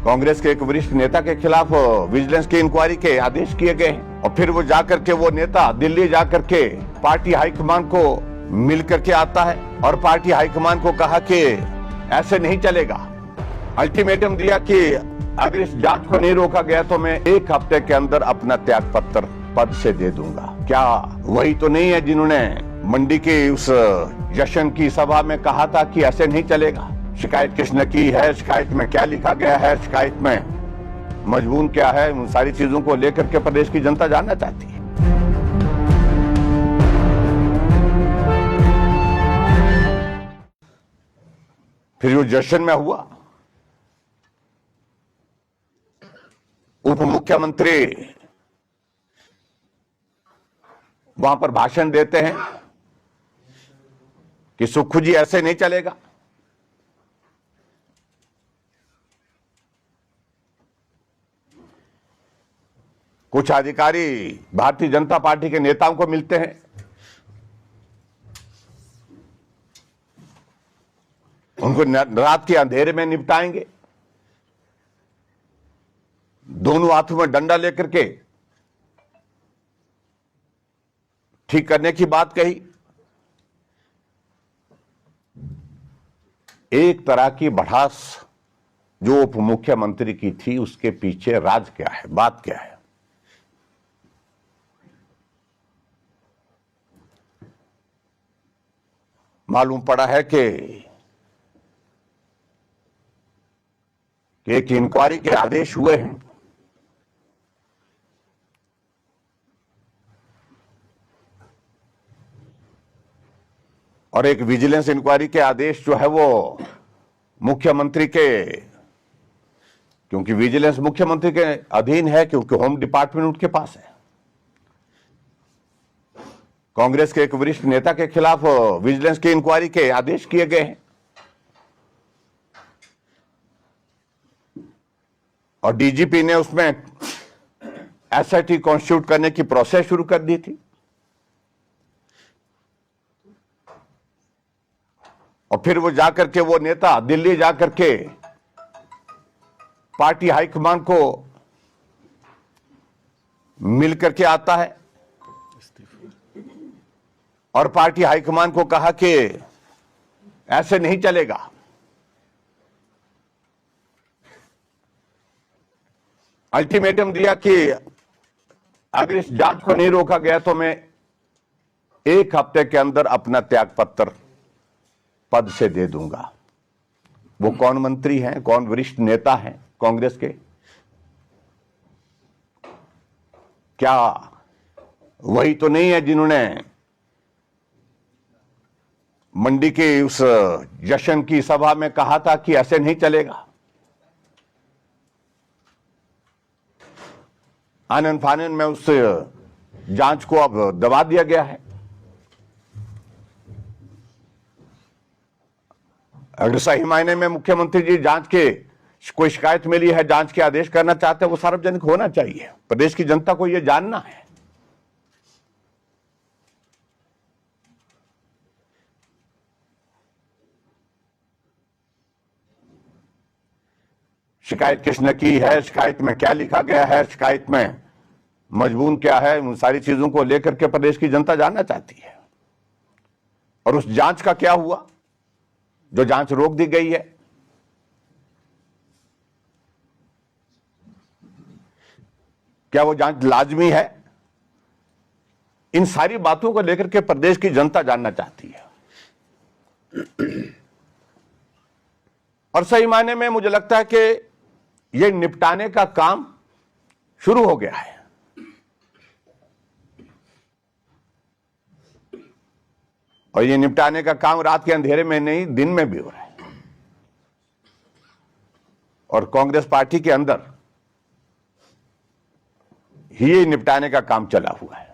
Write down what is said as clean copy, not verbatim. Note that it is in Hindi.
कांग्रेस के एक वरिष्ठ नेता के खिलाफ विजिलेंस की इंक्वायरी के आदेश किए गए हैं और फिर वो जाकर के वो नेता दिल्ली जाकर के पार्टी हाईकमान को मिल करके आता है और पार्टी हाईकमान को कहा कि ऐसे नहीं चलेगा। अल्टीमेटम दिया कि अगर इस जांच को नहीं रोका गया तो मैं 1 हफ्ते के अंदर अपना त्याग पत्र पद से दे दूंगा। क्या वही तो नहीं है जिन्होंने मंडी के उस जश्न की सभा में कहा था कि ऐसे नहीं चलेगा? शिकायत किसने की है, शिकायत में क्या लिखा गया है, शिकायत में मजमून क्या है, उन सारी चीजों को लेकर के प्रदेश की जनता जानना चाहती है। फिर जो जश्न में हुआ, उप मुख्यमंत्री वहां पर भाषण देते हैं कि सुक्खू जी ऐसे नहीं चलेगा। कुछ अधिकारी भारतीय जनता पार्टी के नेताओं को मिलते हैं, उनको रात के अंधेरे में निपटाएंगे, दोनों हाथों में डंडा लेकर के ठीक करने की बात कही। एक तरह की भड़ास जो उप मुख्यमंत्री की थी, उसके पीछे राज क्या है, बात क्या है? मालूम पड़ा है कि एक इंक्वायरी के आदेश हुए हैं और एक विजिलेंस इंक्वायरी के आदेश जो है वो मुख्यमंत्री के, क्योंकि विजिलेंस मुख्यमंत्री के अधीन है, क्योंकि होम डिपार्टमेंट उनके पास है। कांग्रेस के एक वरिष्ठ नेता के खिलाफ विजिलेंस की इंक्वायरी के आदेश किए गए हैं और डीजीपी ने उसमें एसआईटी कॉन्स्टिट्यूट करने की प्रोसेस शुरू कर दी थी और फिर वो जाकर के वो नेता दिल्ली जाकर के पार्टी हाईकमान को मिल करके आता है और पार्टी हाईकमान को कहा कि ऐसे नहीं चलेगा। अल्टीमेटम दिया कि अगर इस जांच को नहीं रोका गया तो मैं 1 हफ्ते के अंदर अपना त्याग पत्र पद से दे दूंगा। वो कौन मंत्री हैं, कौन वरिष्ठ नेता हैं कांग्रेस के? क्या वही तो नहीं है जिन्होंने मंडी के उस जश्न की सभा में कहा था कि ऐसे नहीं चलेगा? आनन फानन में उस जांच को अब दबा दिया गया है। अगर सही मायने में मुख्यमंत्री जी जांच के कोई शिकायत मिली है, जांच के आदेश करना चाहते हैं, वो सार्वजनिक होना चाहिए। प्रदेश की जनता को यह जानना है। शिकायत किसने की है, शिकायत में क्या लिखा गया है, शिकायत में मजमून क्या है, उन सारी चीजों को लेकर के प्रदेश की जनता जानना चाहती है। और उस जांच का क्या हुआ जो जांच रोक दी गई है? क्या वो जांच लाजमी है? इन सारी बातों को लेकर के प्रदेश की जनता जानना चाहती है। और सही मायने में मुझे लगता है कि ये निपटाने का काम शुरू हो गया है। और ये निपटाने का काम रात के अंधेरे में नहीं, दिन में भी हो रहा है। और कांग्रेस पार्टी के अंदर ही निपटाने का काम चला हुआ है।